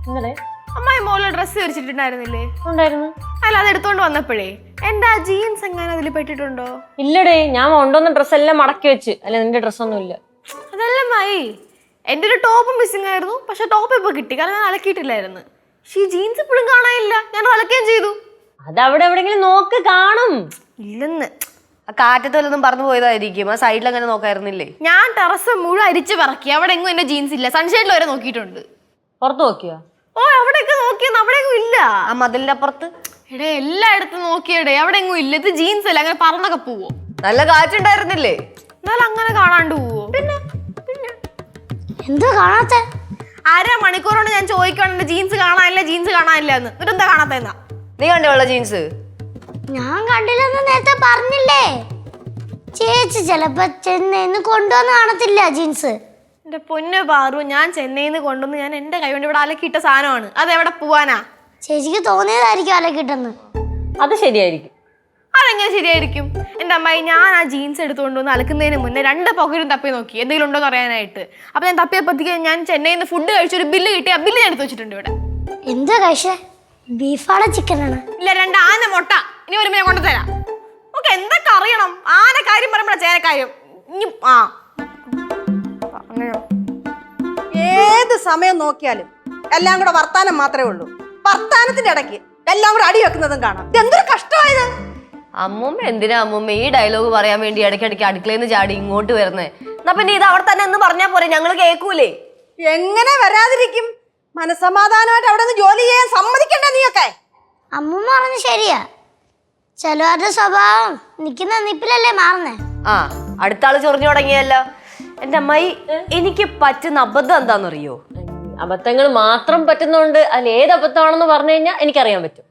ഇന്നലെ അമ്മായി മോള് ഡ്രസ്സ് ധരിച്ചിട്ടുണ്ടായിരുന്നില്ലേ? ഉണ്ടായിരുന്നു. അല്ല, അത് എടുത്തോണ്ട് വന്നപ്പോഴേ എന്റെ ആ ജീൻസ് എങ്ങനെ അതിൽ പെട്ടിട്ടുണ്ടോ? ഇല്ലടേ, ഞാൻ കൊണ്ടുവന്ന ഡ്രസ്സ് എല്ലാം മടക്കി വെച്ച്. അല്ല, നിന്റെ ഡ്രസ്സൊന്നും ഇല്ല. അതല്ല മായി, എന്റെ ഒരു ടോപ്പ് മിസ്സിംഗ് ആയിരുന്നു. പക്ഷെ ടോപ്പ് ഇപ്പൊ കിട്ടി, കാരണം ഞാൻ അലക്കിയിട്ടില്ലായിരുന്നു. പക്ഷെ ഈ ജീൻസ് ഇപ്പോഴും കാണാനില്ല. ഞാൻ അലക്കുകയും ചെയ്തു. അത് അവിടെ എവിടെങ്കിലും നോക്ക്, കാണും. ഇല്ലെന്ന്. കാറ്റത്ത് വല്ലതും പറന്നു പോയതായിരിക്കും. ആ സൈഡിൽ അങ്ങനെ നോക്കായിരുന്നില്ലേ? ഞാൻ ടെറസ് മുഴുവൻ അരിച്ചു പറക്കി. അവിടെ എങ്ങും എന്റെ ജീൻസ് ഇല്ല. സൺഷൈഡിൽ വരെ നോക്കിയിട്ടുണ്ട്. പുറത്ത് നോക്കിയോ? ഓ, അവിടെയൊക്കെ നോക്കിയെന്ന് അവിടെ എങ്ങും ഇല്ല. ആ മതിലിന്റെ അപ്പുറത്ത് എടേ, എല്ലായിടത്തും നോക്കിയടേ, അവിടെ എങ്ങും ഇല്ല. ഇത് ജീൻസ് അല്ല, അങ്ങനെ പറന്നൊക്കെ പോവോ? നല്ല കാറ്റുണ്ടായിരുന്നില്ലേ? എന്നാലും അങ്ങനെ കാണാണ്ട് പോവോ? പിന്നെ എന്താ കാണാത്ത? അരമണിക്കൂറോണ്ട് ഞാൻ ചോദിക്കണം ജീൻസ് കാണാനില്ല, ജീൻസ് കാണാനില്ല എന്ന്. എന്നിട്ട് എന്താ കാണാത്ത? നീ കണ്ടോളൂ ജീൻസ്? ഞാൻ കണ്ടില്ലെന്ന് നേരത്തെ പറഞ്ഞില്ലേ. ചേച്ചി ചിലപ്പോ ചെന്നൈന്ന് കൊണ്ടുവന്ന് കാണത്തില്ല ജീൻസ്. എന്റെ പൊന്നു പാറു, ഞാൻ ചെന്നൈന്ന് കൊണ്ടുവന്ന് ഞാൻ എന്റെ കൈ കൊണ്ട് ഇവിടെ അലക്കിയിട്ട സാധനമാണ്. അത് എവിടെ പോവാനാ? ചേച്ചിക്ക് തോന്നിയതായിരിക്കും അലക്കിട്ടെന്ന്. അത് ശരിയായിരിക്കും. അതെങ്ങനെ ശരിയായിരിക്കും? എന്റെ അമ്മായി, ഞാൻ ആ ജീൻസ് എടുത്തുകൊണ്ടുവന്ന് അലക്കുന്നതിന് മുന്നേ 2 പോക്കറ്റും തപ്പി നോക്കി എന്തെങ്കിലും ഉണ്ടോ എന്ന് അറിയാനായിട്ട്. അപ്പൊ ഞാൻ തപ്പിയപ്പോഴത്തേക്ക് ഞാൻ ചെന്നൈയിൽ നിന്ന് ഫുഡ് കഴിച്ചൊരു ബില്ല് കിട്ടി. ആ ബില്ല് ഞാൻ എടുത്ത് വെച്ചിട്ടുണ്ട് ഇവിടെ. എന്താ കഴിച്ചേ? ബീഫാണോ ചിക്കനാണ്? ഇല്ല, 2 ആന മുട്ട. ഇനി വരുമ്പോ ഞാൻ കൊണ്ടുതരാം. ഓക്കെ, എന്തൊക്കെ അറിയണം? ആന കാര്യം പറയുമ്പോഴാ ചേനക്കാര്യം. ഇനി ഏത് സമയം നോക്കിയാലും എല്ലാം കൂടെ വർത്താനം മാത്രമേ ഉള്ളൂ. വർത്താനത്തിന്റെ ഇടയ്ക്ക് എല്ലാം കൂടെ അടി വെക്കുന്നതും കാണാം. എന്തൊരു കഷ്ടമായത്. അമ്മൂമ്മ എന്തിനാ അമ്മൂമ്മ ഈ ഡയലോഗ് പറയാൻ വേണ്ടി ഇടയ്ക്കിടയ്ക്ക് അടുക്കളയിൽ നിന്ന് ചാടി ഇങ്ങോട്ട് വരുന്നേ? എന്നാ പിന്നെ ഇത് അവിടെ തന്നെ എന്ന് പറഞ്ഞാ പോരെ, ഞങ്ങൾ കേൾക്കൂലേ? എങ്ങനെ വരാതിരിക്കും? മനസമാധാനമായിട്ട് അവിടെ നിന്ന് ജോലി ചെയ്യാൻ സമ്മതിക്കണ്ടേ നീയൊക്കെ? അമ്മൂമ്മ പറഞ്ഞ ശരിയാ. ചിലവരുടെ സ്വഭാവം നിക്കുന്ന നിപ്പിലല്ലേ മാറുന്നേ. ആ, അടുത്ത ആള് ചൊറിഞ്ഞു തുടങ്ങിയല്ലോ. എന്റെ അമ്മായി, എനിക്ക് പറ്റുന്ന അബദ്ധം എന്താണെന്നറിയോ? അബദ്ധങ്ങൾ മാത്രം പറ്റുന്നുണ്ട്. അതിൽ ഏത് അബദ്ധമാണെന്ന് പറഞ്ഞു കഴിഞ്ഞാൽ എനിക്കറിയാൻ പറ്റും.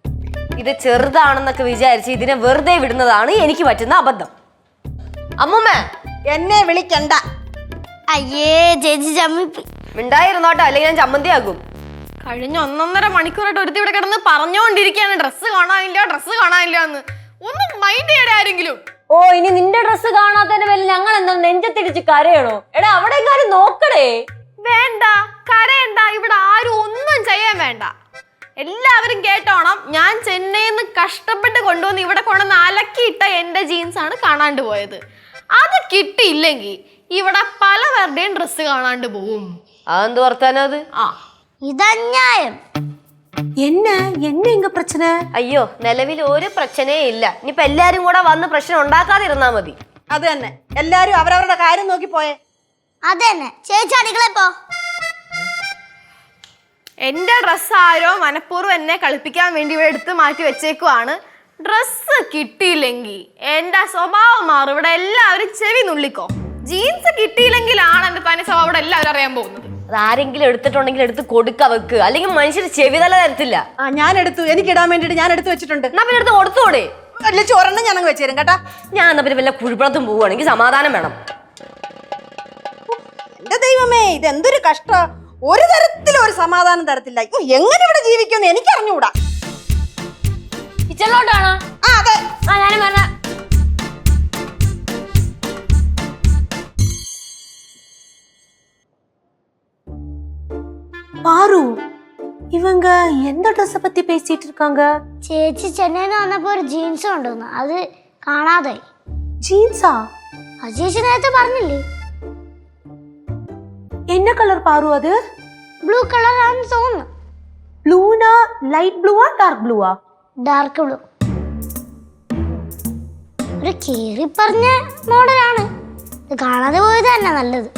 ഇത് ചെറുതാണെന്നൊക്കെ വിചാരിച്ച് ഇതിനെ വെറുതെ വിടുന്നതാണ് എനിക്ക് പറ്റുന്ന അബദ്ധം. അമ്മൂമ്മ എന്നെ വിളിക്കണ്ട. അയ്യേ, ചേച്ചി ചമ്മിപ്പി. മിണ്ടായിരുന്നോട്ടോ, അല്ലെങ്കിൽ ഞാൻ ചമ്മന്തിയാകും. കഴിഞ്ഞ 1.5 മണിക്കൂറായിട്ട് ഒരുത്തി ഇവിടെ കിടന്ന് പറഞ്ഞുകൊണ്ടിരിക്കുകയാണ് ഡ്രസ്സ് കാണാനില്ല, ഡ്രസ്സ് കാണാനില്ല എന്ന്. ഒന്നും മൈൻഡ് ചെയ്യടേ ആരെങ്കിലും. ഓ, ഇനി നിന്റെ ഡ്രസ്സ് കാണാത്തതിന്റെ പേരിൽ ഞങ്ങൾ എന്താ നെഞ്ചത്തിടിച്ച് കരയണോ? എടാ, അവിടെ കാര്യം നോക്കടേ. വേണ്ട, കരയണ്ട. ഇവിടെ ആരും ഒന്നും ചെയ്യാൻ വേണ്ട. എല്ലാവരും കേട്ടോണം, ഞാൻ ചെന്നൈയിൽ നിന്ന് കഷ്ടപ്പെട്ട് കൊണ്ടുവന്ന് ഇവിടെ കൊണ്ടുവന്ന് അലക്കിയിട്ട എന്റെ ജീൻസ് ആണ് കാണാണ്ട് പോയത്. അത് കിട്ടിയില്ലെങ്കിൽ ഇവിടെ പലവരുടെയും ഡ്രസ്സ് കാണാണ്ട് പോവും. അതെന്ത് വർത്താനം അത്? ഇതന്യായം. என்ன இங்க பிரச்சனை? അയ്യോ, നിലവിൽ ഒരു പ്രശ്നമേ ഇല്ല. ഇനിയിപ്പോ എല്ലാരും കൂടെ വന്ന് പ്രശ്നം ഉണ്ടാക്കാതിരുന്നാ മതി. അത് തന്നെ, എല്ലാരും അവരവരുടെ കാര്യം നോക്കി പോയേ. അതന്നെ, ചേച്ചി അടുക്കള പോ. എന്റെ ഡ്രസ്സ് ആരോ മനഃപൂർവ്വം എന്നെ കളിപ്പിക്കാൻ വേണ്ടി ഇവിടെ എടുത്ത് മാറ്റി വെച്ചേക്കുവാണ്. ഡ്രസ്സ് കിട്ടിയില്ലെങ്കിൽ എന്റെ സ്വഭാവം മാറും. ഇവിടെ എല്ലാവരും ചെവി നുള്ളിക്കോ. ജീൻസ് കിട്ടിയില്ലെങ്കിലാണ് എന്റെ തനി സ്വഭാവം ഇവിടെ എല്ലാവരും അറിയാൻ പോകുന്നത്. അത് ആരെങ്കിലും എടുത്തിട്ടുണ്ടെങ്കിൽ എടുത്ത് കൊടുക്ക വെക്ക്, അല്ലെങ്കിൽ മനുഷ്യർ ചെവി തല തരത്തില്ല. ആ, ഞാൻ എടുത്തു. എനിക്ക് ഇടാൻ വേണ്ടിട്ട് ഞാൻ എടുത്തു വെച്ചിട്ടുണ്ട്. എന്നാ പിന്നെ എടുത്ത് കൊടുത്തോടെ. വലിയ ചോറെണ്ണം ഞാനങ്ങ് വെച്ചേരും കേട്ടാ. ഞാൻ എന്നാ പിന്നെ വല്ല കുഴിപ്പുറത്തും പോവുകയാണെങ്കിൽ സമാധാനം വേണം. എന്റെ ദൈവമേ, ഇത് എന്തൊരു കഷ്ട. ഒരു തരത്തിലും ഒരു സമാധാനം തരത്തില്ല. എങ്ങനെ ഇവിടെ ജീവിക്കുമെന്ന് എനിക്ക് അറിഞ്ഞുകൂടാ. കിച്ചണിലോട്ടാണോ? ആ, അതെ. ഞാനും പറഞ്ഞ பாரு, இவங்க எந்த ட்ரெஸ் பத்தி பேசிட்டு இருக்காங்க? ചേച്ചി ചെന്നൈന്ന് വന്നപ്പോ ഒരു ജീൻസ് കൊണ്ടുവന്നു, അത് കാണാതായി. ஜீன்ஸா? അത് ചേച്ചി നേരത്തെ പറഞ്ഞില്ലേ? என்ன கலர் பாரு அது? ബ്ലൂ കളർ ആണെന്ന് തോന്നുന്നു. ப்ளூனா லைட் ப்ளூவா டார்க் ப்ளூவா? Dark blue. ഒരു കീറി പറഞ്ഞ മോഡലാണ്. ഇത് കാണാതെ പോയത് തന്നെ നല്ലത്.